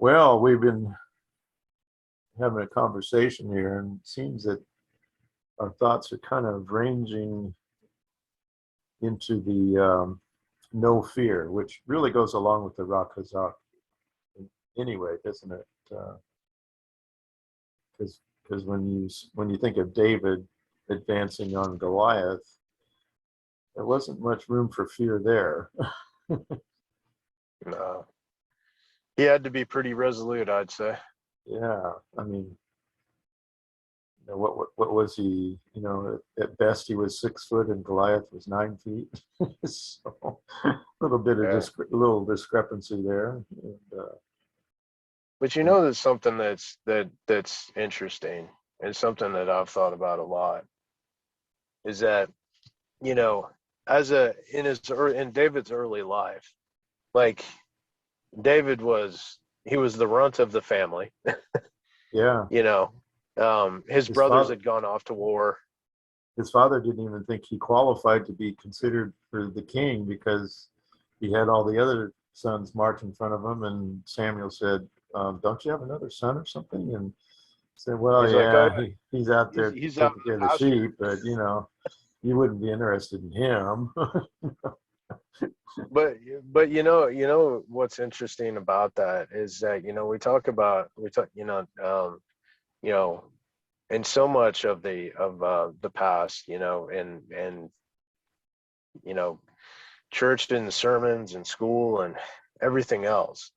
Well, we've been having a conversation here, and it seems that our thoughts are kind of ranging into the no fear, which really goes along with the Rak Chazak anyway, doesn't it? Because when you think of David advancing on Goliath, there wasn't much room for fear there. No. He had to be pretty resolute, I'd say. Yeah, I mean, what was he? At best he was 6 foot, and Goliath was 9 feet. So a little bit of little discrepancy there. And, But there's something that's interesting, and something that I've thought about a lot, is that in David's early life, like David was the runt of the family. yeah, His brothers had gone off to war. His father didn't even think he qualified to be considered for the king because he had all the other sons march in front of him, and Samuel said, "Don't you have another son or something?" And said, "Well, He's yeah, like, oh, he's out there he's taking out care of the the pasture. sheep, but you wouldn't be interested in him." But what's interesting about that is that we talk and so much of the past, and church and sermons and school and everything else.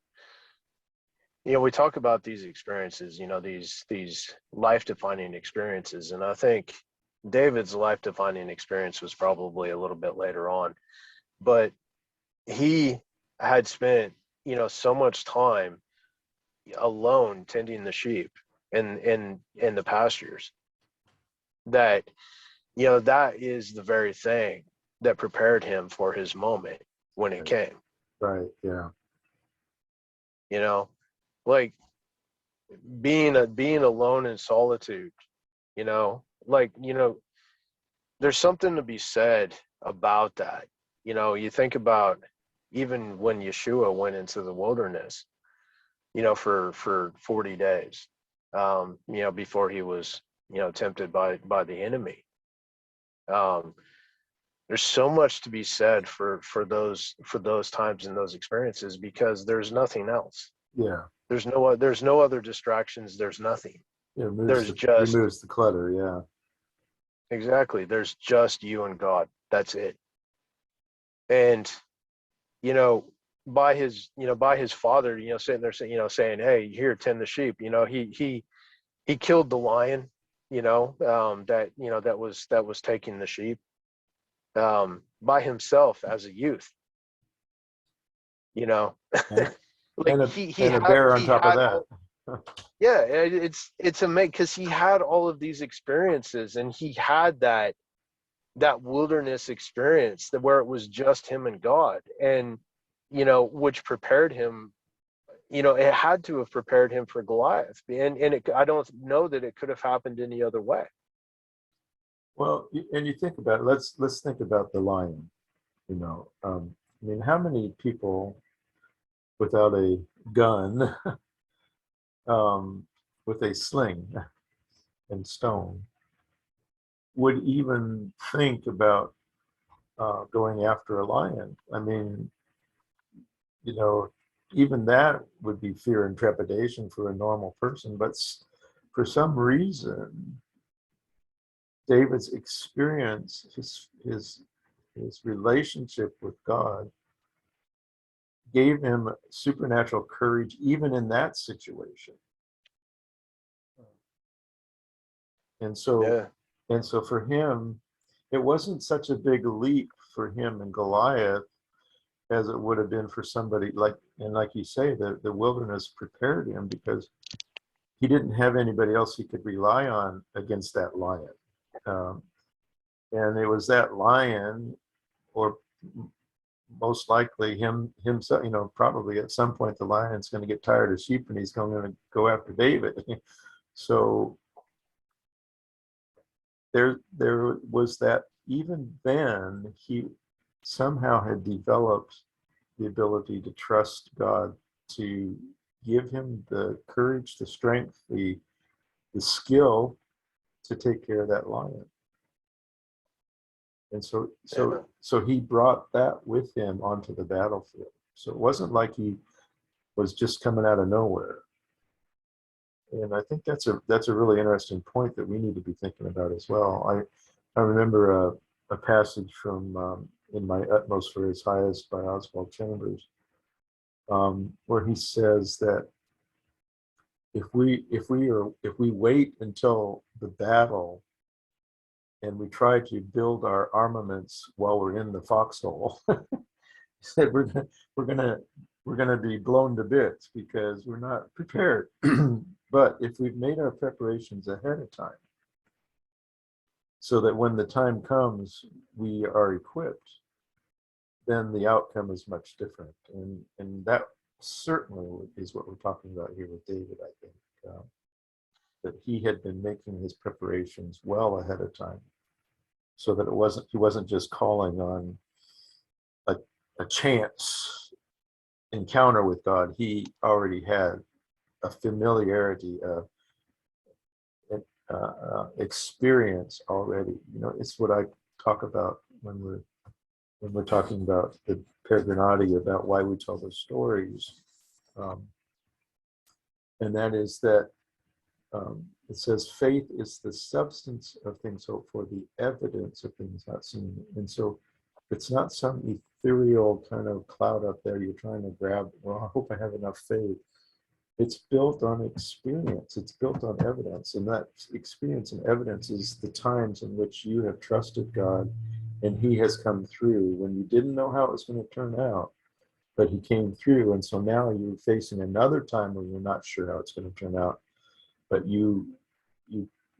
We talk about these experiences, these life-defining experiences, and I think David's life-defining experience was probably a little bit later on, but he had spent, so much time alone tending the sheep in the pastures that that is the very thing that prepared him for his moment when it came. Right. Yeah. Like being alone in solitude, there's something to be said about that. You think about even when Yashua went into the wilderness, for 40 days, before he was, tempted by the enemy. There's so much to be said for those times and those experiences, because there's nothing else. Yeah. There's no other distractions. There's nothing. It removes the clutter. Yeah. Exactly. There's just you and God. That's it. And by his father, sitting there saying, "Hey, here, tend the sheep." He killed the lion, that was taking the sheep, by himself as a youth. And a bear on top of that. Yeah, it's amazing, because he had all of these experiences, and he had that wilderness experience where it was just him and God, and which prepared him. It had to have prepared him for Goliath, and I don't know that it could have happened any other way. Well, and you think about it, let's think about the lion. I mean, how many people without a gun, with a sling and stone, would even think about going after a lion? I mean, even that would be fear and trepidation for a normal person. But for some reason, David's experience, his relationship with God, gave him supernatural courage even in that situation. And so for him, it wasn't such a big leap for him and Goliath as it would have been for somebody like you say, the wilderness prepared him because he didn't have anybody else he could rely on against that lion. And it was that lion, or most likely himself, probably at some point the lion's going to get tired of sheep and he's going to go after David. So there was that. Even then, he somehow had developed the ability to trust God to give him the courage, the strength, the skill to take care of that lion. And so he brought that with him onto the battlefield. So it wasn't like he was just coming out of nowhere. And I think that's a really interesting point that we need to be thinking about as well. I remember a passage from In My Utmost for His Highest by Oswald Chambers, where he says that if we wait until the battle and we try to build our armaments while we're in the foxhole, said we're gonna be blown to bits because we're not prepared. But if we've made our preparations ahead of time, so that when the time comes we are equipped, then the outcome is much different. And that certainly is what we're talking about here with David. I think that he had been making his preparations well ahead of time, so that he wasn't just calling on a chance encounter with God. He already had a familiarity, experience already. It's what I talk about when we're talking about the Peregrinati, about why we tell those stories, and that is that it says faith is the substance of things hoped for, the evidence of things not seen. And so it's not some ethereal kind of cloud up there you're trying to grab. Well, I hope I have enough faith. It's built on experience. It's built on evidence. And that experience and evidence is the times in which you have trusted God and he has come through when you didn't know how it was going to turn out, but he came through. And so now you're facing another time where you're not sure how it's going to turn out, but you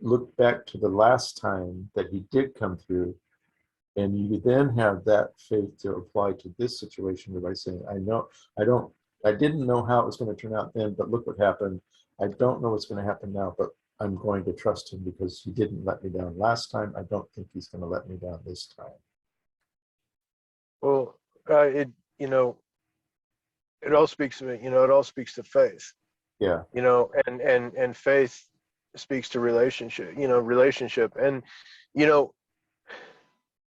look back to the last time that he did come through, and you then have that faith to apply to this situation by saying, I didn't know how it was going to turn out then, but look what happened. I don't know what's going to happen now, but I'm going to trust him because he didn't let me down last time. I don't think he's going to let me down this time. Well, it all speaks to me. It all speaks to faith. Yeah. And faith speaks to relationship. And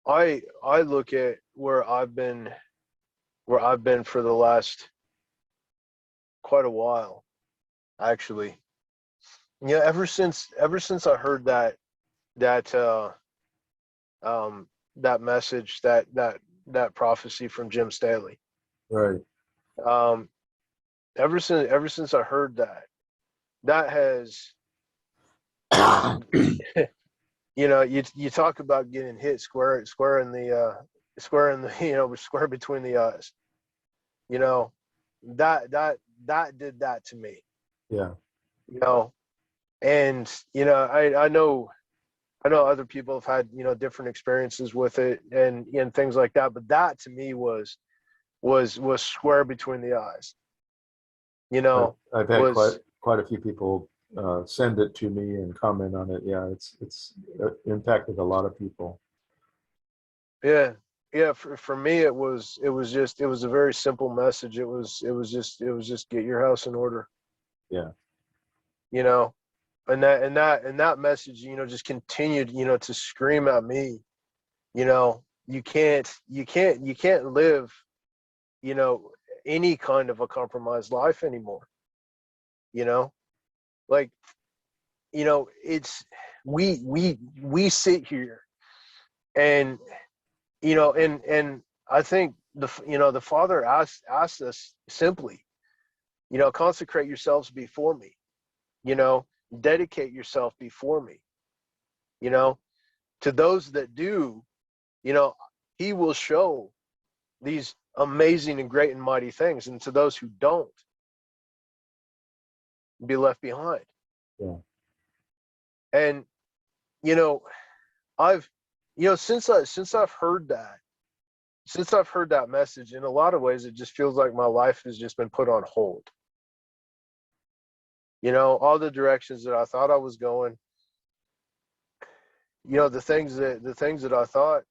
I look at where I've been for the last quite a while, actually. Ever since I heard that message, that prophecy from Jim Staley. Right. Ever since I heard that has, you talk about getting hit square between the eyes. That did that to me. Yeah. And I know other people have had different experiences with it and things like that, but that to me was square between the eyes. I've had quite a few people send it to me and comment on it. Yeah, it's impacted a lot of people. Yeah. For me, it was a very simple message. It was just get your house in order. Yeah. And that message, just continued, to scream at me. You can't live, any kind of a compromised life anymore. Like, it's we sit here and and I think the Father asked us simply, consecrate yourselves before me, dedicate yourself before me, to those that do, he will show these amazing and great and mighty things, and to those who don't, be left behind. Yeah. And I've since I've heard that message, in a lot of ways it just feels like my life has just been put on hold. All the directions that I thought I was going, the things that I thought,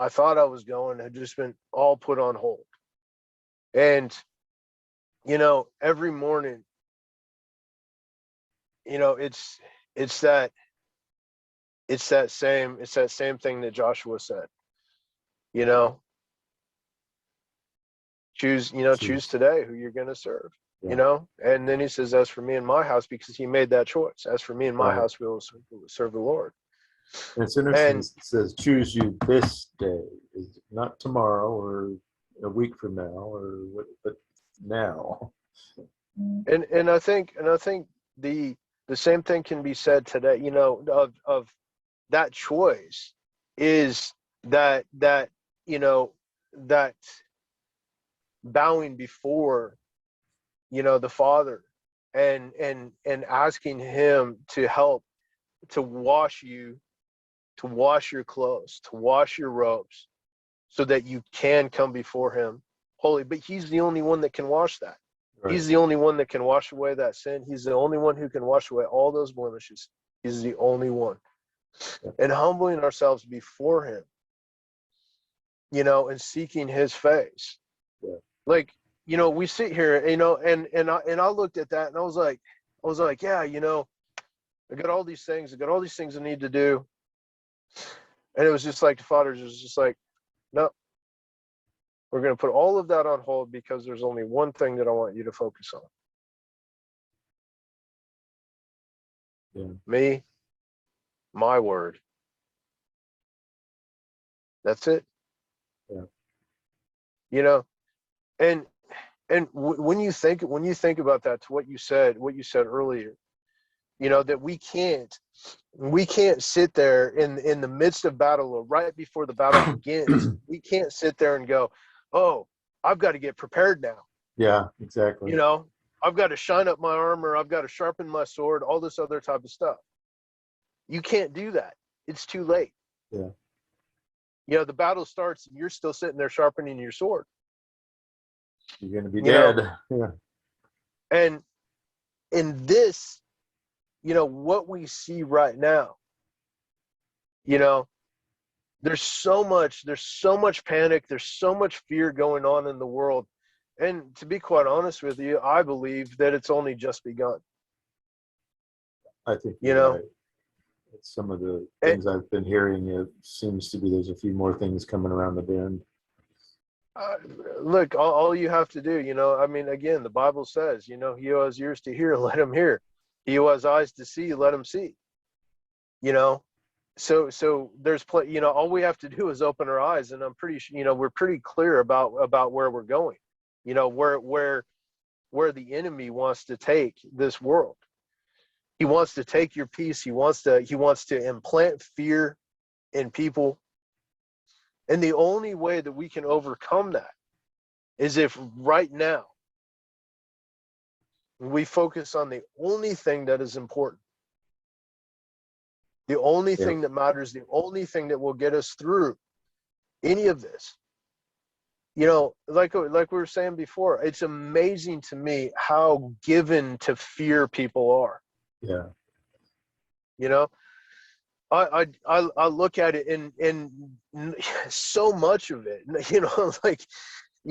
I thought I was going had just been all put on hold. And every morning, it's that same thing that Joshua said, you know, choose Choose. today who you're going to serve, Yeah. and then he says, as for me and my house, because he made that choice, as for me and my Right. house, we will serve the Lord. And it's interesting. And It says, "Choose you this day," is not tomorrow or a week from now or what, but now. and I think the same thing can be said today, of that choice is that that bowing before the Father, and asking him to help to wash you, to wash your clothes, to wash your robes, so that you can come before him holy. But he's the only one that can wash that. Right. He's the only one that can wash away that sin. He's the only one who can wash away all those blemishes. He's the only one. Yeah. And humbling ourselves before him, and seeking his face. Yeah. Like, we sit here, and I looked at that and I was like, yeah, I got all these things. I got all these things I need to do. And it was just like the Father's was just like, no, we're going to put all of that on hold because there's only one thing that I want you to focus on. Yeah. Me, my word. That's it. Yeah. And when you think about that, to what you said earlier, that we can't sit there in the midst of battle, or right before the battle begins. We can't sit there and go, oh, I've got to get prepared now. Yeah. Exactly. I've got to shine up my armor. I've got to sharpen my sword, all this other type of stuff. You can't do that. It's too late. Yeah. The battle starts and you're still sitting there sharpening your sword. You're going to be You know, dead. Yeah. and in this, what we see right now, there's so much panic, there's so much fear going on in the world. And to be quite honest with you, I believe that it's only just begun. I think You you're know, right. Some of the and, things I've been hearing, it seems to be there's a few more things coming around the bend. uh, look, all you have to do, I mean, again, the Bible says, he who has ears to hear, let him hear. He who has eyes to see, let him see. So there's all we have to do is open our eyes, and I'm pretty sure, we're pretty clear about where we're going. Where the enemy wants to take this world. He wants to take your peace. He wants to implant fear in people. And the only way that we can overcome that is if right now we focus on the only thing that is important, the only Yeah. thing that matters, the only thing that will get us through any of this. Like we were saying before, it's amazing to me how given to fear people are. Yeah. I look at it, and so much of it, like,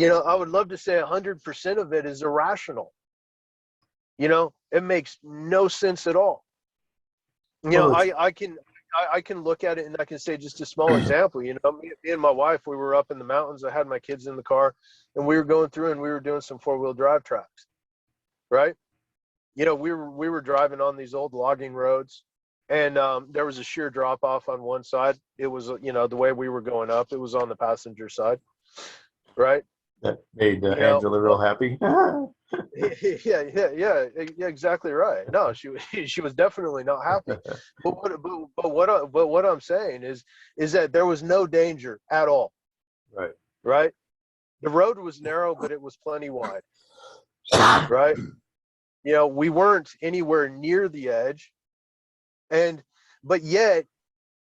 I would love to say 100% of it is irrational. It makes no sense at all. Well, I can look at it and I can say, just a small example. Me and my wife, we were up in the mountains. I had my kids in the car, and we were going through and we were doing some 4-wheel drive tracks, right? We were driving on these old logging roads, and there was a sheer drop off on one side. It was, the way we were going up, it was on the passenger side, right? that made Angela real happy. Yeah, exactly right. No, she was definitely not happy. But what I'm saying is that there was no danger at all. Right. Right? The road was narrow, but it was plenty wide. Right? We weren't anywhere near the edge, but yet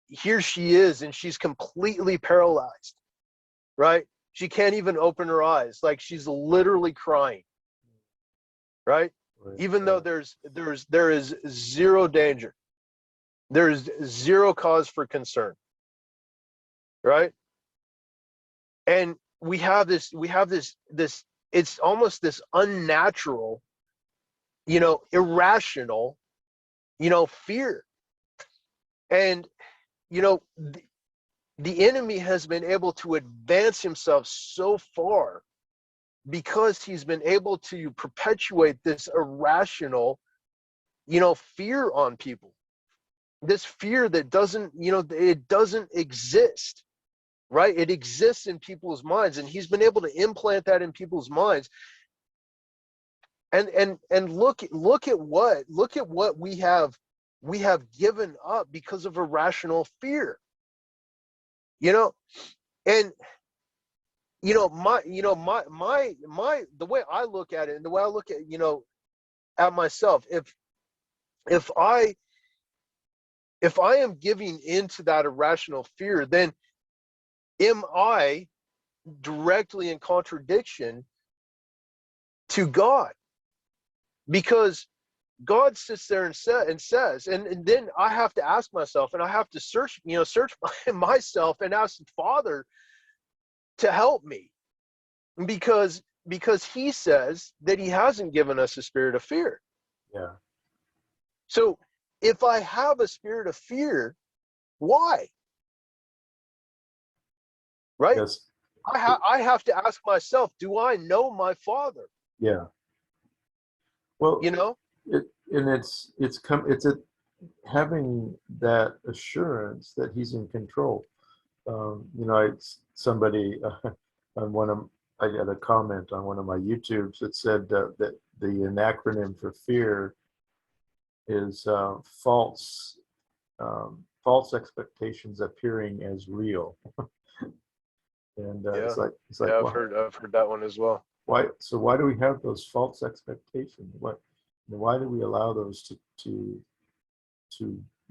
here she is, and she's completely paralyzed. Right? She can't even open her eyes, like she's literally crying. Right? Even though there is zero danger, there's zero cause for concern, right? And we have this it's almost this unnatural, irrational, fear. And, the enemy has been able to advance himself so far because he's been able to perpetuate this irrational, fear on people. This fear that doesn't, it doesn't exist, right? It exists in people's minds, and he's been able to implant that in people's minds. And look at what we have given up because of irrational fear. And my the way I look at it, and the way I look at myself, if I am giving into that irrational fear, then am I directly in contradiction to God? Because God sits there and says, and then I have to ask myself, and I have to search myself and ask the Father to help me, because he says that he hasn't given us a spirit of fear. Yeah. So if I have a spirit of fear, why? Right? Yes. I have to ask myself, do I know my Father? Yeah. Well, it's having that assurance that he's in control. Somebody on I got a comment on one of my YouTubes that said that the acronym for fear is false expectations appearing as real. And it's like I've heard that one as well. Why do we have those false expectations? Why do we allow those to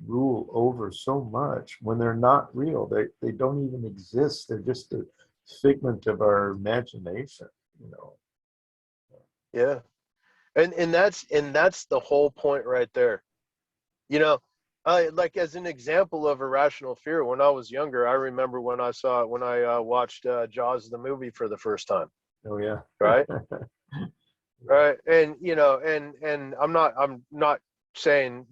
rule over so much when they're not real? They don't even exist. They're just a figment of our imagination, Yeah. And that's the whole point right there. Like, as an example of irrational fear, when I was younger, I remember when I watched Jaws the movie for the first time. Oh yeah. Right. Right. And and I'm not saying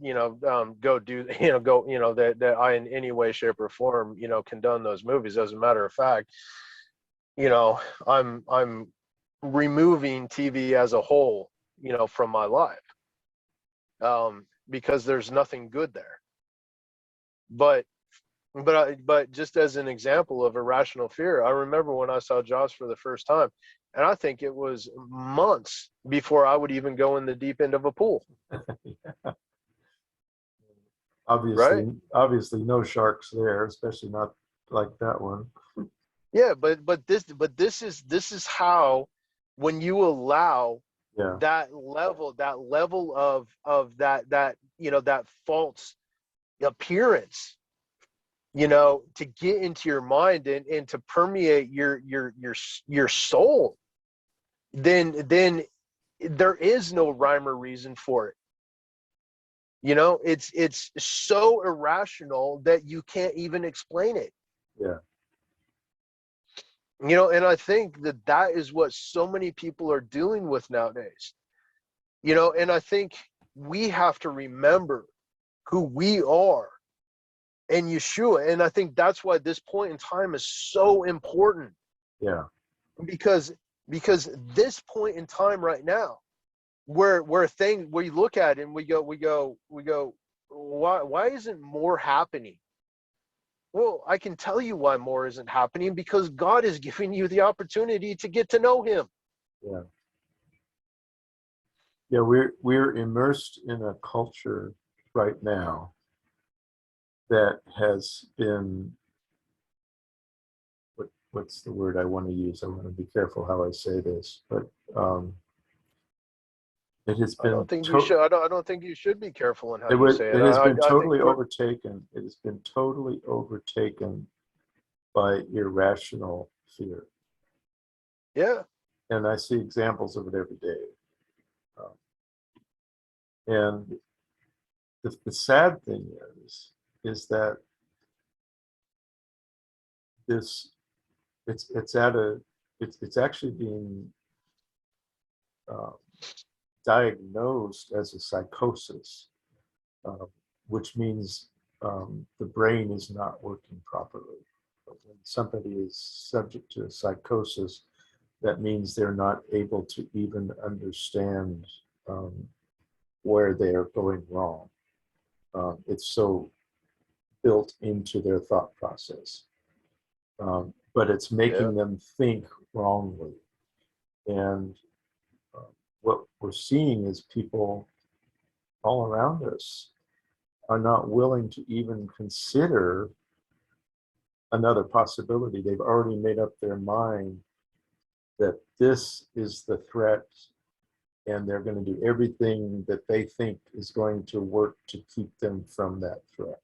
go do that I in any way, shape, or form condone those movies. As a matter of fact, I'm removing TV as a whole from my life, because there's nothing good there. But just as an example of irrational fear, I remember when I saw Jaws for the first time, and I think it was months before I would even go in the deep end of a pool. Yeah. Obviously no sharks there, especially not like that one. Yeah, but this is how, when you allow that level of that false appearance to get into your mind and to permeate your soul, then there is no rhyme or reason for it. It's so irrational that you can't even explain it. Yeah. And I think that is what so many people are dealing with nowadays. And I think we have to remember who we are in Yeshua. And I think that's why this point in time is so important. Yeah. Because this point in time right now, where you look at it and we go, why isn't more happening? Well, I can tell you why more isn't happening, because God is giving you the opportunity to get to know him. Yeah. Yeah, we're immersed in a culture right now that has been, what's the word I want to use? I want to be careful how I say this, but it has been. I don't think you should. I don't think you should be careful in how you say it. It has been totally overtaken. It has been totally overtaken by irrational fear. Yeah. And I see examples of it every day. And the sad thing is that it's actually being uh, diagnosed as a psychosis, uh, which means the brain is not working properly. But when somebody is subject to a psychosis, that means they're not able to even understand where they are going wrong. It's so built into their thought process. But it's making them think wrongly. And what we're seeing is people all around us are not willing to even consider another possibility. They've already made up their mind that this is the threat, and they're going to do everything that they think is going to work to keep them from that threat.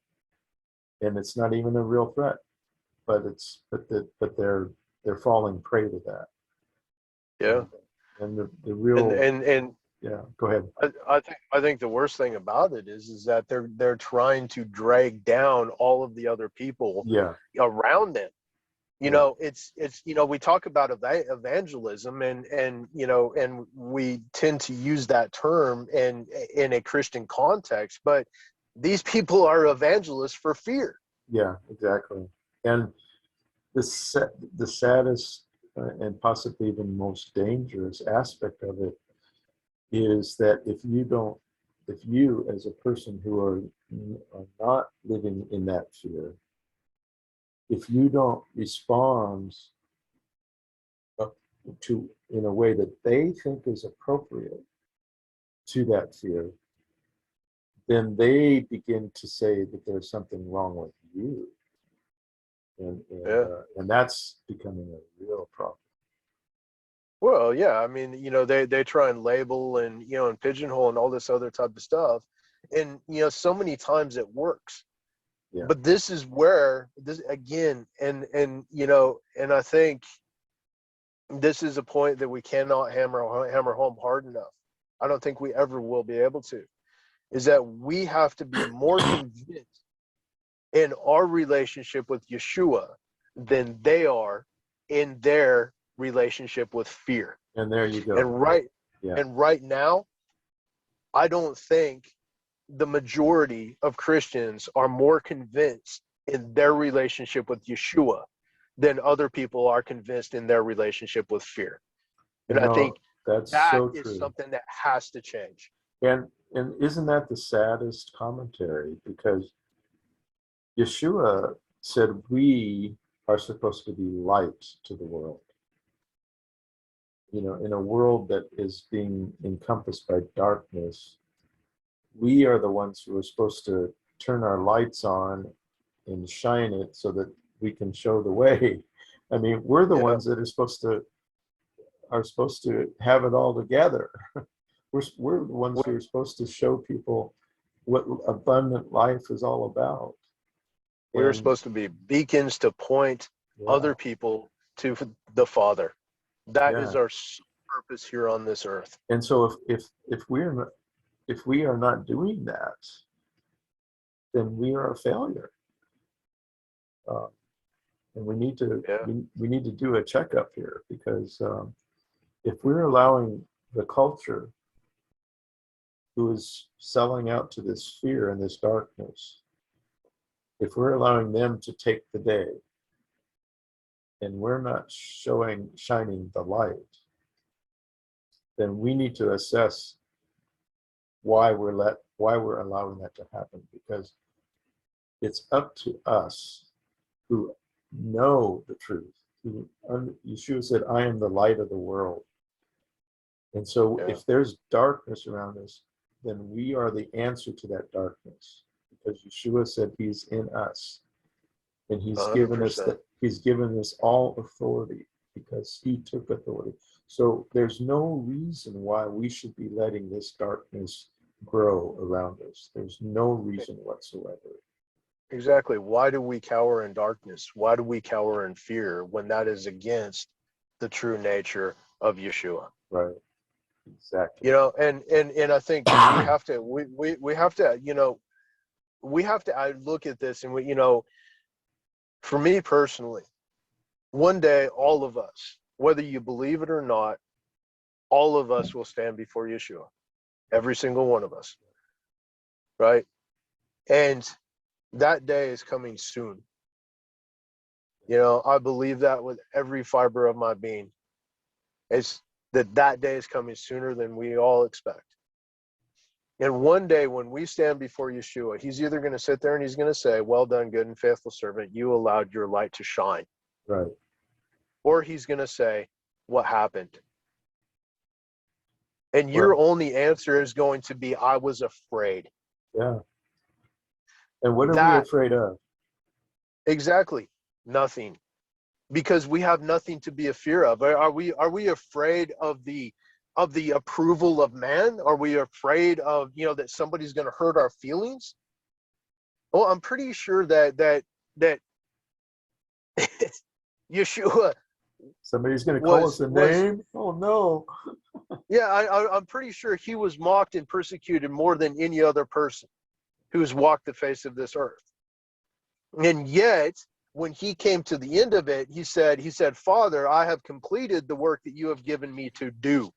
And it's not even a real threat, but they're falling prey to that. Yeah. And the real And yeah, go ahead. I think the worst thing about it is that they're trying to drag down all of the other people around them. You know, it's we talk about evangelism, and we tend to use that term in a Christian context, but these people are evangelists for fear. Yeah, exactly. And the saddest and possibly even most dangerous aspect of it is that if you as a person who are not living in that fear, if you don't respond to in a way that they think is appropriate to that fear, then they begin to say that there's something wrong with you, and that's becoming a real problem. Well, yeah, I mean, they try and label and and pigeonhole and all this other type of stuff, and so many times it works. Yeah. But this is where this again, and I think this is a point that we cannot hammer home hard enough. I don't think we ever will be able to. Is that we have to be more convinced in our relationship with Yeshua than they are in their relationship with fear. And there you go. And right now, I don't think the majority of Christians are more convinced in their relationship with Yeshua than other people are convinced in their relationship with fear. And I think that's that so is true. something that has to change. And isn't that the saddest commentary? Because Yeshua said we are supposed to be light to the world. In a world that is being encompassed by darkness, we are the ones who are supposed to turn our lights on and shine it so that we can show the way. I mean, we're the ones that are supposed to have it all together. We're the ones who are supposed to show people what abundant life is all about. We're supposed to be beacons to point other people to the Father. That is our purpose here on this earth. And so if we are not doing that, then we are a failure. And we need to do a checkup here, because if we're allowing the culture who is selling out to this fear and this darkness, if we're allowing them to take the day and we're not shining the light, then we need to assess why we're allowing that to happen, because it's up to us who know the truth. Yeshua said, I am the light of the world. And so if there's darkness around us, then we are the answer to that darkness, because Yeshua said he's in us, and he's 100%. given us all authority because he took authority. So there's no reason why we should be letting this darkness grow around us. There's no reason whatsoever. Exactly. Why do we cower in darkness? Why do we cower in fear when that is against the true nature of Yeshua? Right. Exactly. And I think we have to I look at this, and for me personally, one day all of us, whether you believe it or not, all of us will stand before Yeshua. Every single one of us. Right? And that day is coming soon. You know, I believe that with every fiber of my being. It's that day is coming sooner than we all expect. And one day when we stand before Yeshua, he's either going to sit there and he's going to say, well done, good and faithful servant, you allowed your light to shine. Right. Or he's going to say, what happened? And your only answer is going to be, I was afraid. Yeah. And what are we afraid of? Exactly. Nothing. Because we have nothing to be afraid of. Are we afraid of the approval of man? Are we afraid of, you know, that somebody's going to hurt our feelings? Well, I'm pretty sure that Yeshua, somebody's going to call us a name. Oh no. Yeah, I'm pretty sure he was mocked and persecuted more than any other person who's walked the face of this earth. And yet, when he came to the end of it, he said, Father, I have completed the work that you have given me to do.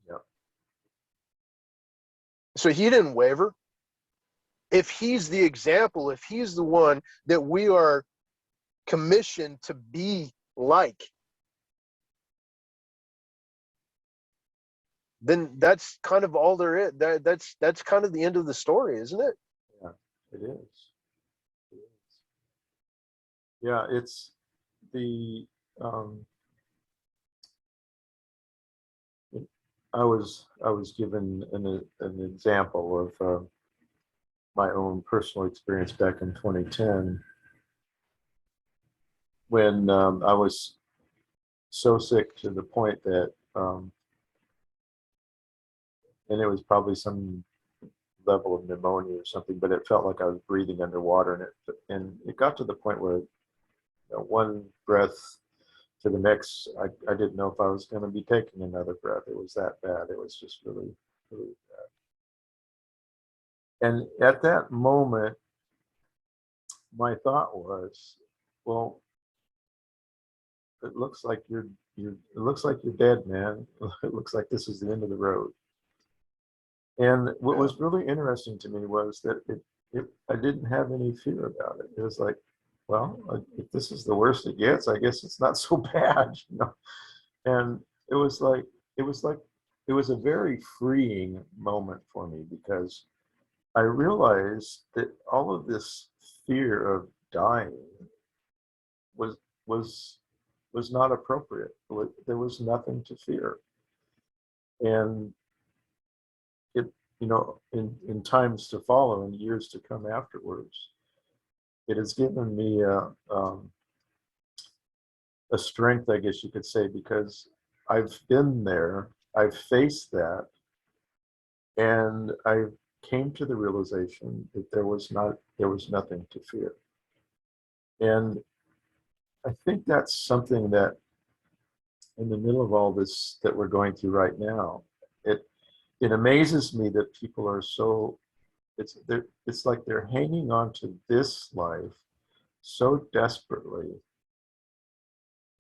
Yep. So he didn't waver. If he's the example, if he's the one that we are commissioned to be like, then that's kind of all there is. That's kind of the end of the story, isn't it? Yeah, it is. It is. Yeah, it's the I was given an example of my own personal experience back in 2010 when I was so sick to the point that and it was probably some level of pneumonia or something, but it felt like I was breathing underwater, and it got to the point where, you know, one breath to the next, I didn't know if I was going to be taking another breath. It was that bad. It was just really, really bad. And at that moment, my thought was, well, it looks like it looks like you're dead, man. It looks like this is the end of the road. And what was really interesting to me was that I didn't have any fear about it. It was like, well, if this is the worst it gets, I guess it's not so bad, you know. And it was like it was a very freeing moment for me, because I realized that all of this fear of dying was was was not appropriate. There was nothing to fear. And it, you know, in times to follow and years to come afterwards, it has given me a strength, I guess you could say, because I've been there, I've faced that, and I came to the realization that there was nothing to fear. And I think that's something that, in the middle of all this that we're going through right now, it amazes me that people are so, it's like they're hanging on to this life so desperately.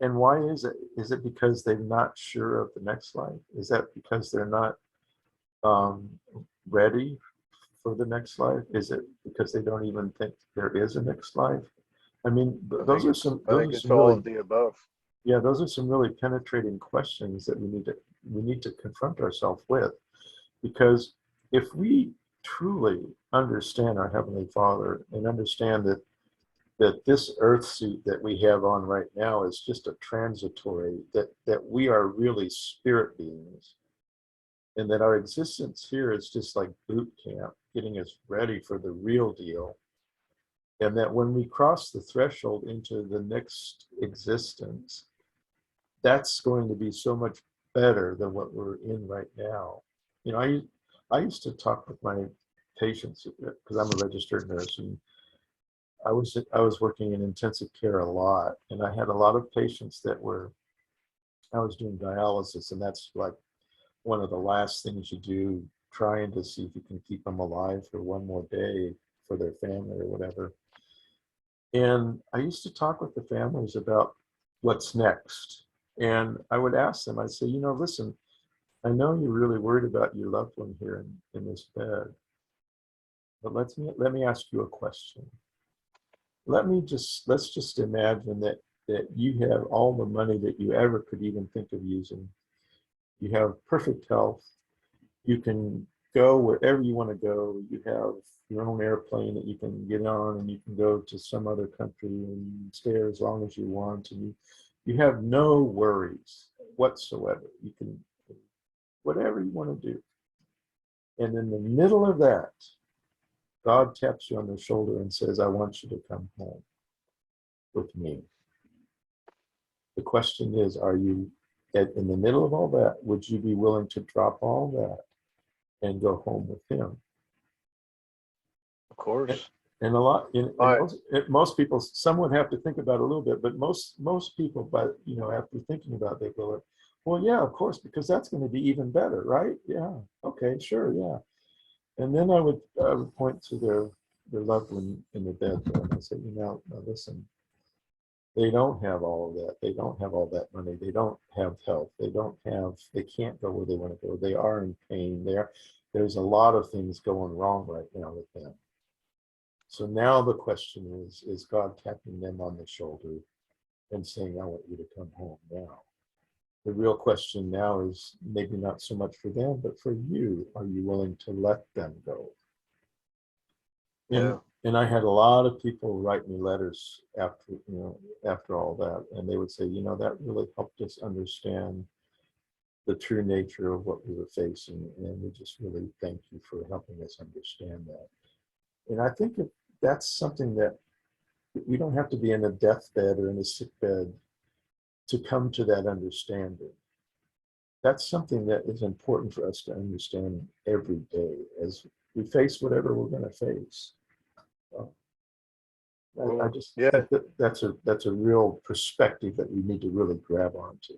And why is it? Is it because they're not sure of the next life? Is that because they're not um, ready for the next life? Is it because they don't even think there is a next life? I mean, those are some all really, of the above. yeah, those are some really penetrating questions that we need to confront ourselves with. Because if we truly understand our Heavenly Father and understand that this earth suit that we have on right now is just a transitory, that we are really spirit beings, and that our existence here is just like boot camp, getting us ready for the real deal, and that when we cross the threshold into the next existence, that's going to be so much better than what we're in right now. You know, I used to talk with my patients, because I'm a registered nurse, and I was working in intensive care a lot, and I had a lot of patients that I was doing dialysis, and that's like one of the last things you do, trying to see if you can keep them alive for one more day for their family or whatever. And I used to talk with the families about what's next. And I would ask them, I'd say, listen, I know you're really worried about your loved one here in this bed, but let me ask you a question. Let's just imagine that you have all the money that you ever could even think of using. You have perfect health. You can go wherever you want to go. You have your own airplane that you can get on, and you can go to some other country and stay as long as you want. And you have no worries whatsoever. You can, whatever you want to do. And in the middle of that, God taps you on the shoulder and says, I want you to come home with me. The question is, are you in the middle of all that, would you be willing to drop all that and go home with him? Of course. And a lot, Right. most people, some would have to think about it a little bit, but most people, but after thinking about it, they go, well, yeah, of course, because that's going to be even better, right? Yeah, okay, sure, yeah. And then I would point to their loved one in the bed there, and I say, now listen, they don't have all of that. They don't have all that money. They don't have health. They can't go where they want to go. They are in pain. There's a lot of things going wrong right now with them. So now the question is God tapping them on the shoulder and saying, I want you to come home now? The real question now is maybe not so much for them, but for you. Are you willing to let them go? Yeah. And I had a lot of people write me letters after all that, and they would say, that really helped us understand the true nature of what we were facing, and we just really thank you for helping us understand that. And I think that's something that we don't have to be in a deathbed or in a sick bed to come to that understanding. That's something that is important for us to understand every day as we face whatever we're going to face. I just Yeah. think that's a real perspective that we need to really grab onto.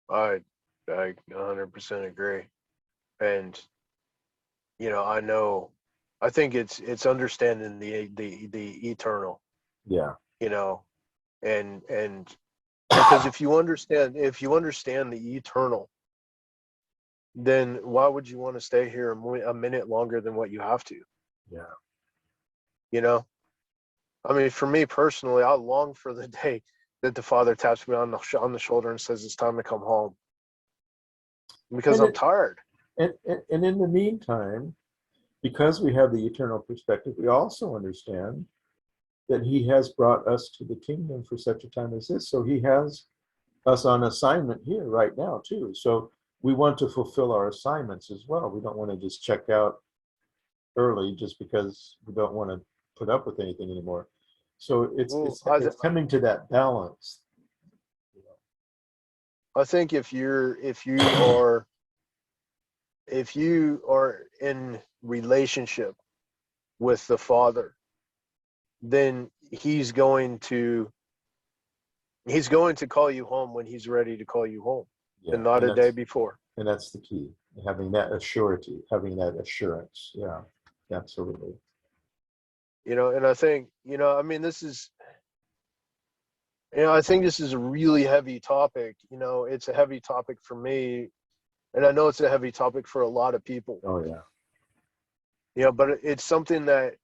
I 100% agree. And I think it's understanding the eternal, Yeah. and because if you understand the eternal, then why would you want to stay here a minute longer than what you have to? Yeah. I mean, for me personally, I long for the day that the Father taps me on the shoulder and says it's time to come home, because And I'm tired. and in the meantime, because we have the eternal perspective, we also understand that he has brought us to the kingdom for such a time as this. So he has us on assignment here right now too. So we want to fulfill our assignments as well. We don't want to just check out early just because we don't want to put up with anything anymore. So Well, it's coming to that balance. I think if you are in relationship with the Father, then he's going to call you home when he's ready to call you home, Yeah, and not a day before. and that's the key. Having that assurity, having that assurance. Yeah, absolutely. And I think, I mean, I think this is a really heavy topic. It's a heavy topic for me, and I know it's a heavy topic for a lot of people. Oh yeah. But it's something that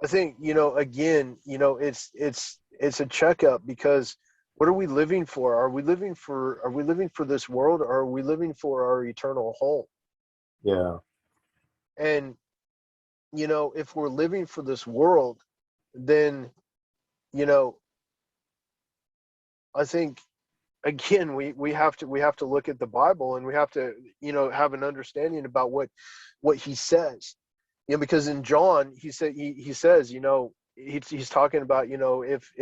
I think, again, it's a checkup, because what are we living for? Are we living for this world, or are we living for our eternal home? Yeah. And if we're living for this world, then I think, again, we have to look at the Bible, and we have to have an understanding about what he says. Because in John he says, he's talking about, if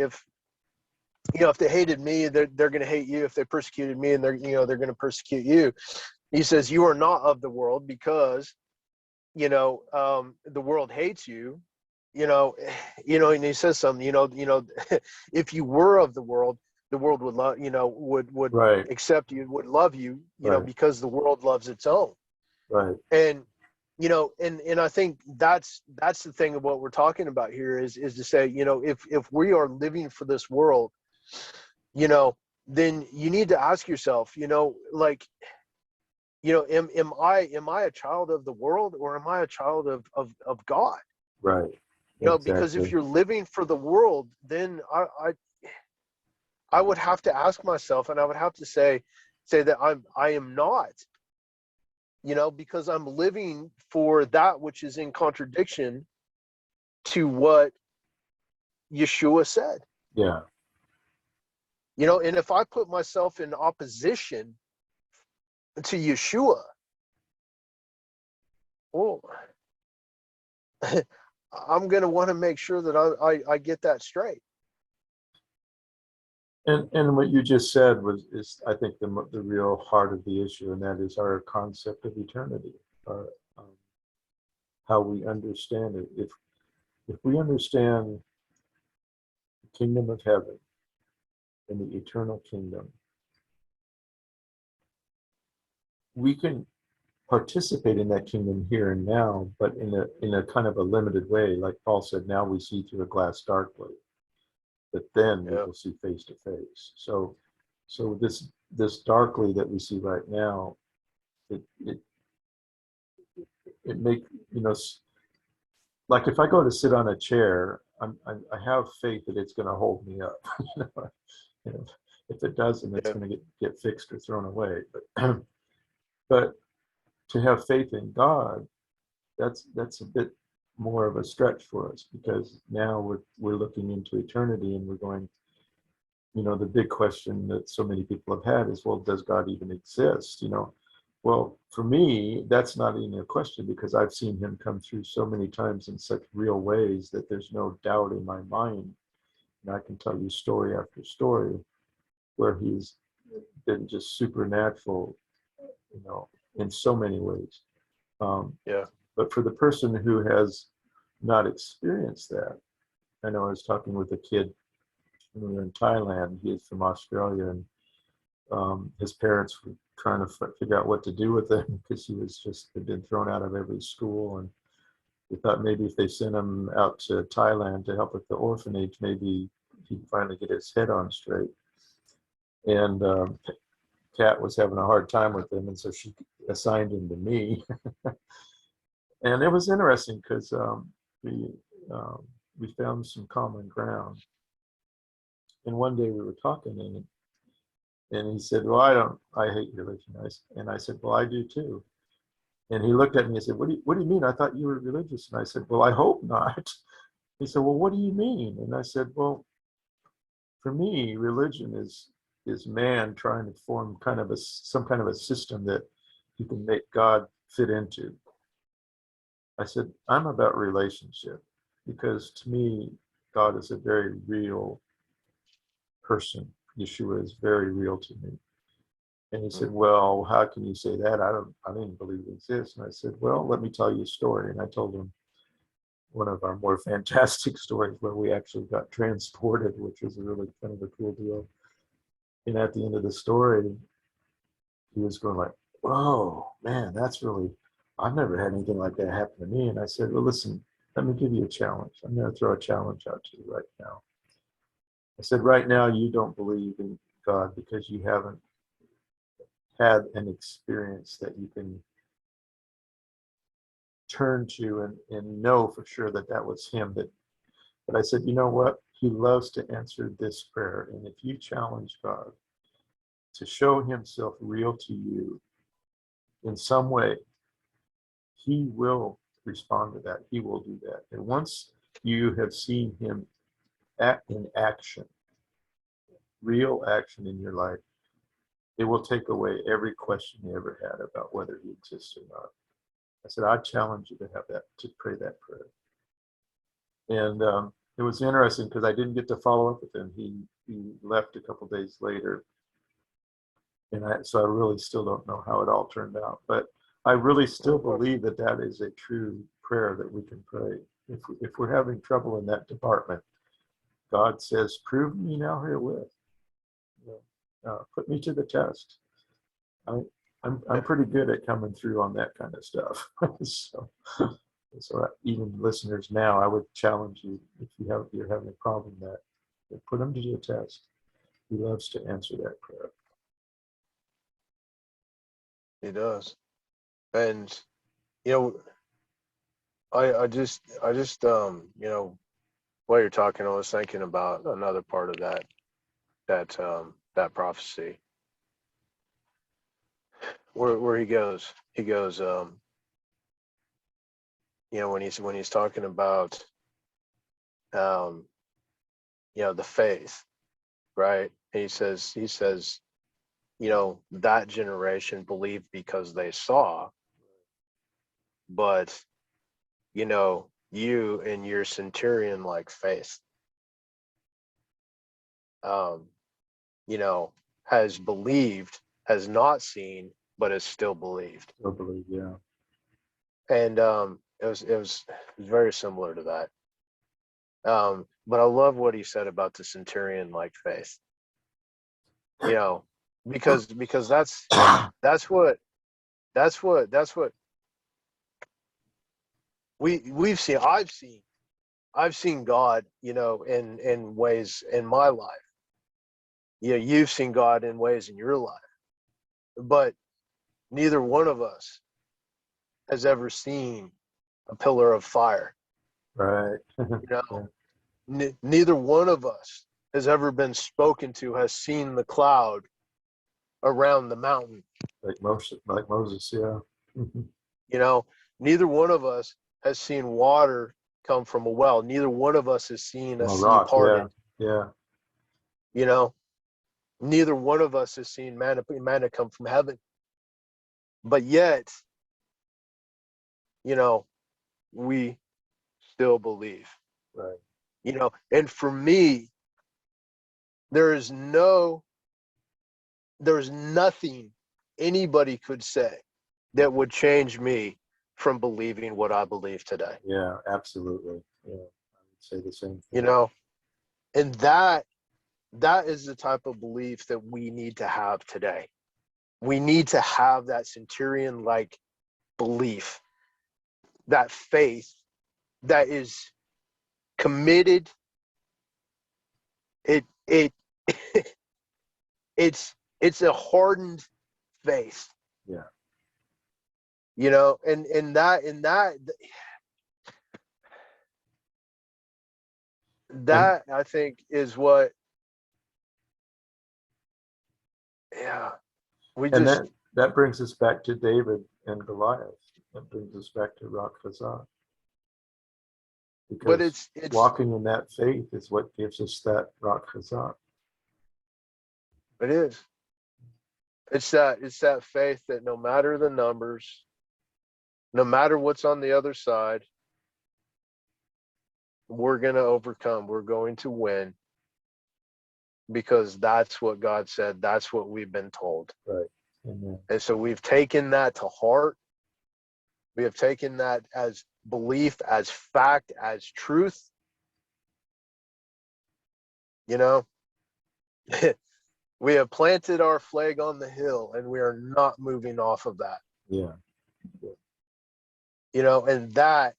they hated me, they're going to hate you. If they persecuted me, and they're going to persecute you. He says, you are not of the world, because the world hates you. And he says something, if you were of the world would love, would Right. accept you, would love you, Right. because the world loves its own. Right. And and I think that's the thing of what we're talking about here is to say, if we are living for this world, then you need to ask yourself, like, am I a child of the world, or am I a child of God? Right. Because if Exactly. you're living for the world, then I would have to ask myself, and I would have to say that I am not, because I'm living for that which is in contradiction to what Yeshua said. Yeah. And if I put myself in opposition to Yeshua, well, I'm going to want to make sure that I get that straight. And what you just said is I think the real heart of the issue, and that is our concept of eternity, our, how we understand it. If we understand the kingdom of heaven and the eternal kingdom, we can participate in that kingdom here and now, but in a kind of a limited way. Like Paul said, now we see through a glass darkly, but then we Yeah. will see face to face. So this darkly that we see right now, it make, like if I go to sit on a chair, I have faith that it's going to hold me up. You know, if it doesn't, it's Yeah. going to get fixed or thrown away. But but to have faith in God, that's a bit more of a stretch for us, because now we're looking into eternity and we're going, the big question that so many people have had is, well, does God even exist? Well, for me, that's not even a question, because I've seen him come through so many times in such real ways that there's no doubt in my mind. And I can tell you story after story where he's been just supernatural, in so many ways. Yeah. But for the person who has not experienced that, I know I was talking with a kid when we were in Thailand. He is from Australia, and his parents were trying to figure out what to do with him, because had been thrown out of every school. And we thought maybe if they sent him out to Thailand to help with the orphanage, maybe he'd finally get his head on straight. And Kat was having a hard time with him, and so she assigned him to me. And it was interesting because we we found some common ground. And one day we were talking, and he said, "Well, I hate religion." And I said, "Well, I do too." And he looked at me and said, what do you mean? I thought you were religious." And I said, "Well, I hope not." He said, "Well, what do you mean?" And I said, "Well, for me, religion is man trying to form some kind of a system that you can make God fit into." I said, "I'm about relationship, because to me, God is a very real person. Yeshua is very real to me." And he said, "Well, how can you say that? I didn't believe it exists." And I said, "Well, let me tell you a story." And I told him one of our more fantastic stories where we actually got transported, which was a really kind of a cool deal. And at the end of the story, he was going like, "Whoa, man, I've never had anything like that happen to me." And I said, "Well, listen, let me give you a challenge. I'm going to throw a challenge out to you right now." I said, "Right now, you don't believe in God because you haven't had an experience that you can turn to and know for sure that that was him." But I said, "You know what? He loves to answer this prayer. And if you challenge God to show himself real to you in some way, he will respond to that. He will do that. And once you have seen him in action, real action in your life, it will take away every question you ever had about whether he exists or not." I said, "I challenge you to pray that prayer." And it was interesting because I didn't get to follow up with him. He left a couple days later, and so I really still don't know how it all turned out. But I really still believe that that is a true prayer that we can pray. If we're having trouble in that department, God says, "Prove me now herewith. Put me to the test." I'm pretty good at coming through on that kind of stuff. So even listeners now, I would challenge you, if you're having a problem, that put him to the test. He loves to answer that prayer. He does. And you know, I just while you're talking, I was thinking about another part of that prophecy where he goes, when he's talking about the faith, right? And he says, that generation believed because they saw, but you and your centurion like faith, has believed, has not seen, but has still believed. I believe, yeah. And it was very similar to that. But I love what he said about the centurion like faith. Because that's what we've seen. I've seen God, in ways in my life. You've seen God in ways in your life, but neither one of us has ever seen a pillar of fire. Right. Neither one of us has ever been spoken to, has seen the cloud around the mountain. Like Moses, yeah. Neither one of us has seen water come from a well. Neither one of us has seen a sea Rock, parted. yeah. Neither one of us has seen manna come from heaven. But yet, we still believe. Right. And for me, there's nothing anybody could say that would change me from believing what I believe today. Yeah, absolutely. Yeah, I would say the same thing. And that is the type of belief that we need to have today. We need to have that centurion-like belief, that faith that is committed. It's a hardened faith. Yeah. And that I think is what, that brings us back to David and Goliath. That brings us back to Rak Chazak. Because it's walking in that faith is what gives us that Rak Chazak. It is. It's that faith that no matter the numbers, no matter what's on the other side, we're going to overcome. We're going to win, because that's what God said. That's what we've been told. Right. Amen. And so we've taken that to heart. We have taken that as belief, as fact, as truth. We have planted our flag on the hill, and we are not moving off of that. Yeah. And that,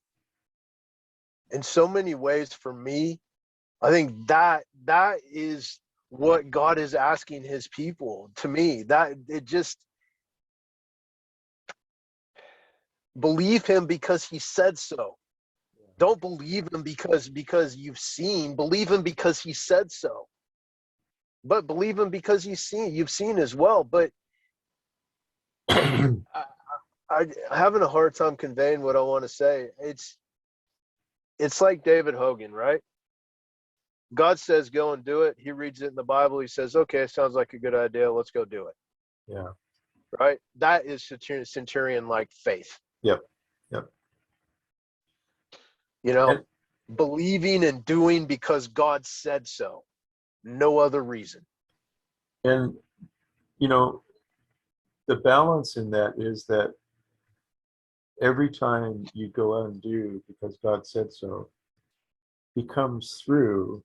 in so many ways, for me, I think that is what God is asking his people. To me, that it just, believe him because he said so. Don't believe him because you've seen. Believe him because he said so. But believe him because you've seen as well. But I'm having a hard time conveying what I want to say. It's like David Hogan, right? God says go and do it. He reads it in the Bible. He says, okay, sounds like a good idea. Let's go do it. Yeah. Right? That is centurion-like faith. Yep. Believing and doing because God said so. No other reason. And, the balance in that is that every time you go out and do because God said so, he comes through,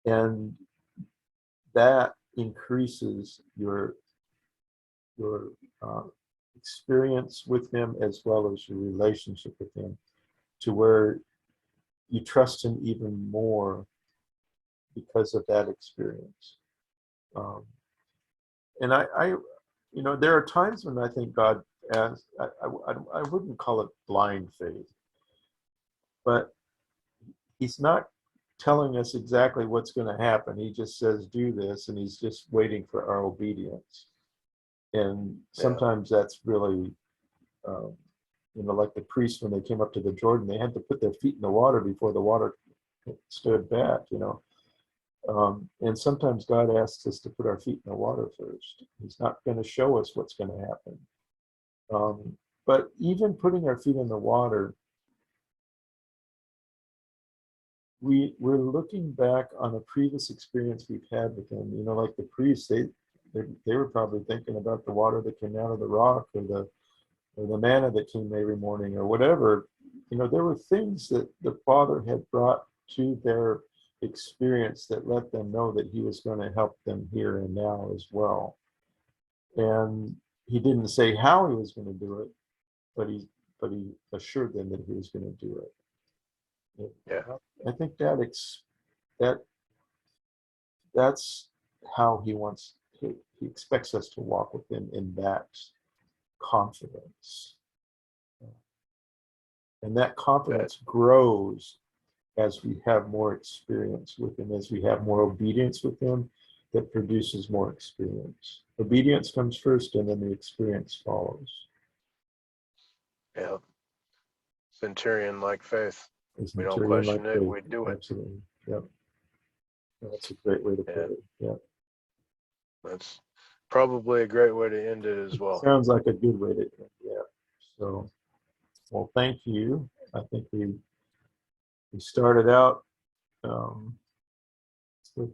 and that increases your your experience with him as well as your relationship with him, to where you trust him even more because of that experience. And there are times when I think God asks, I wouldn't call it blind faith, but he's not telling us exactly what's going to happen. He just says, do this, and he's just waiting for our obedience. And sometimes that's really, like the priests, when they came up to the Jordan, they had to put their feet in the water before the water stood back, and sometimes God asks us to put our feet in the water first. He's not going to show us what's going to happen. But even putting our feet in the water, we're looking back on a previous experience we've had with him. Like the priests, they were probably thinking about the water that came out of the rock, or the manna that came every morning, or whatever. There were things that the Father had brought to their experience that let them know that he was going to help them here and now as well. And he didn't say how he was going to do it, but he assured them that he was going to do it. I think that's how he expects us to walk with him, in that confidence. And that confidence grows as we have more experience with him, as we have more obedience with him, that produces more experience. Obedience comes first, and then the experience follows. Yeah. Centurion-like faith. We don't Centurion-like question it, faith. we do it. Absolutely. Yep. That's a great way to put it. Yeah. That's probably a great way to end it as well. Sounds like a good way to end. Yeah. So, well, thank you. I think we started out with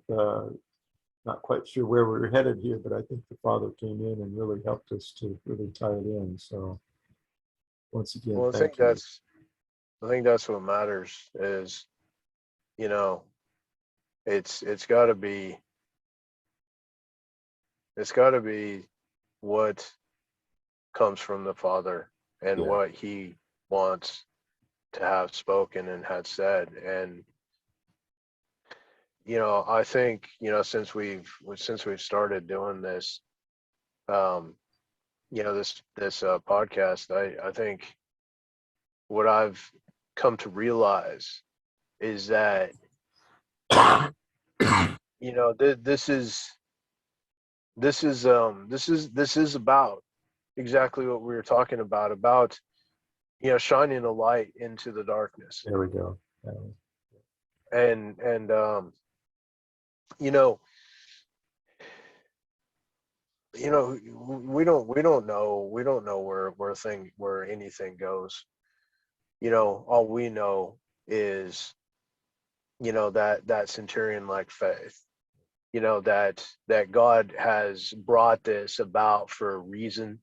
not quite sure where we were headed here, but I think the Father came in and really helped us to really tie it in. So, once again, well, thank you. I think that's what matters. Is it's got to be what comes from the Father, and what he wants to have spoken and had said. And I think since we've started doing this this podcast, I think what I've come to realize is that this is about exactly what we were talking about shining a light into the darkness. There we go. And we don't know where anything goes. All we know is that centurion-like faith, that God has brought this about for a reason,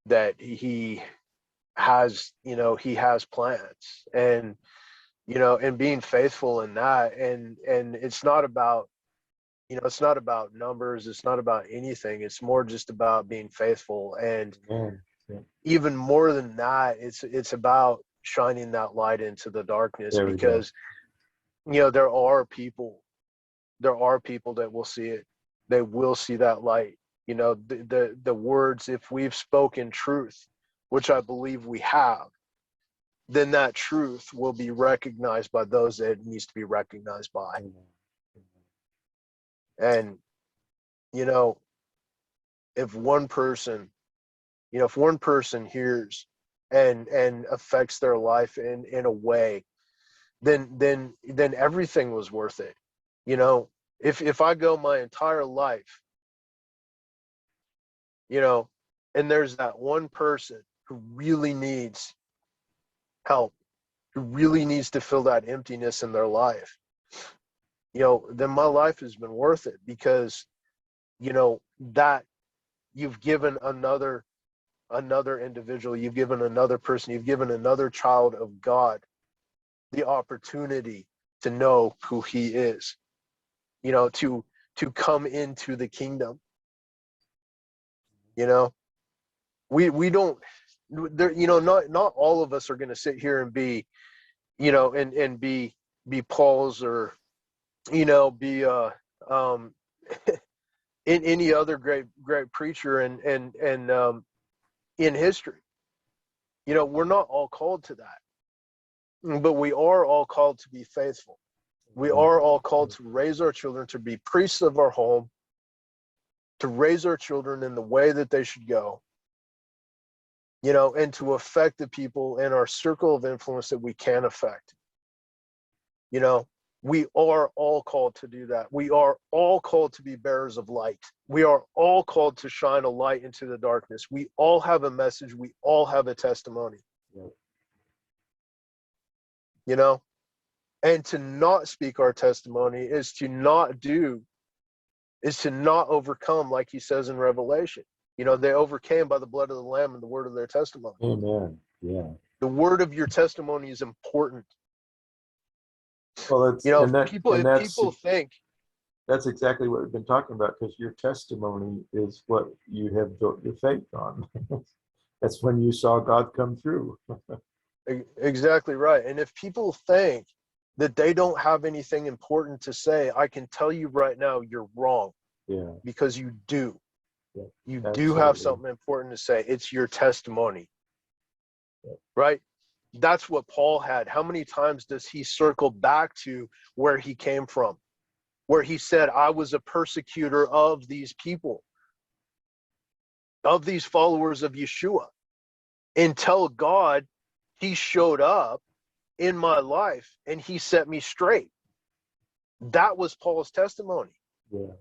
that he has plans, and and being faithful in that. And it's not about numbers, it's not about anything, it's more just about being faithful. And even more than that, it's about shining that light into the darkness, because there are people that will see it. They will see that light. The words, if we've spoken truth, which I believe we have, then that truth will be recognized by those that it needs to be recognized by. And if one person hears and affects their life in a way, then everything was worth it. If I go my entire life, and there's that one person who really needs help, who really needs to fill that emptiness in their life, then my life has been worth it, because that you've given another individual, you've given another person, you've given another child of God the opportunity to know who he is, to come into the kingdom. You know, we don't there, you know, not all of us are going to sit here and be, you know, and be Paul's, or, you know, be um in any other great preacher in history. You know, we're not all called to that, but we are all called to be faithful. We are all called to raise our children to be priests of our home, to raise our children in the way that they should go, you know, and to affect the people in our circle of influence that we can affect. You know, we are all called to do that. We are all called to be bearers of light. We are all called to shine a light into the darkness. We all have a message. We all have a testimony. Yeah. You know, and to not speak our testimony is to not overcome, like he says in Revelation. You know, they overcame by the blood of the Lamb and the word of their testimony. Amen. Yeah. The word of your testimony is important. Well, it's, You know, and that, people and that's, think that's exactly what we've been talking about, because your testimony is what you have built your faith on. That's when you saw God come through. exactly right. And if people think that they don't have anything important to say, I can tell you right now, you're wrong. Yeah. Because you do. Yeah, you absolutely. do have something important to say. It's your testimony. Yeah. Right? That's what Paul had. How many times does he circle back to where he came from? Where he said, I was a persecutor of these people, of these followers of Yeshua, until God, he showed up in my life and he set me straight. That was Paul's testimony. Yeah.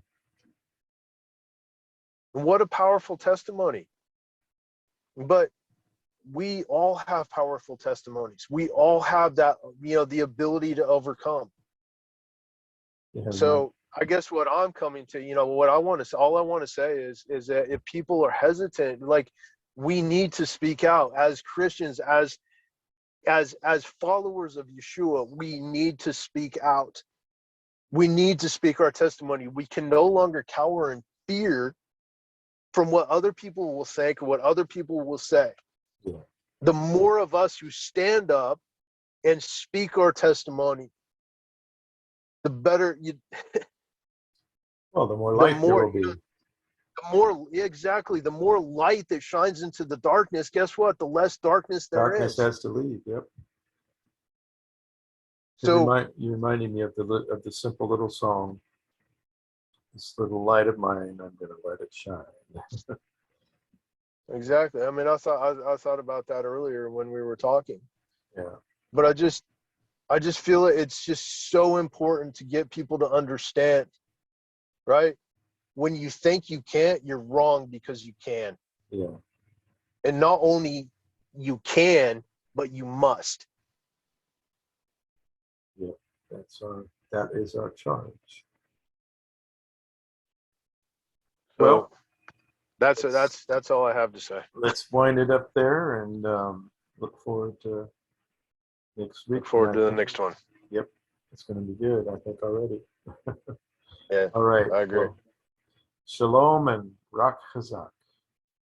And what a powerful testimony. But we all have powerful testimonies. We all have that, you know, the ability to overcome. Yeah, So I guess what I'm coming to, you know, what I want to say, all I want to say is that if people are hesitant, like, we need to speak out as Christians, as followers of Yeshua. We need to speak out. We need to speak our testimony. We can no longer cower in fear from what other people will think or what other people will say. Yeah. The more of us who stand up and speak our testimony, the better you. Well, the more light there will be. The more, exactly, the more light that shines into the darkness, guess what? The less darkness there is. Darkness has to leave. Yep. So you're reminding me of the simple little song. This little light of mine, I'm going to let it shine. exactly. I mean, I thought about that earlier when we were talking. Yeah. But I just feel it's just so important to get people to understand, right? When you think you can't, you're wrong, because you can. Yeah. And not only you can, but you must. Yeah. That is our charge. So that's all I have to say. Let's wind it up there, and look forward to next week. Look forward to the next one. Yep. It's going to be good, I think, already. Yeah. All right. I agree. Well, shalom and Rak Chazak.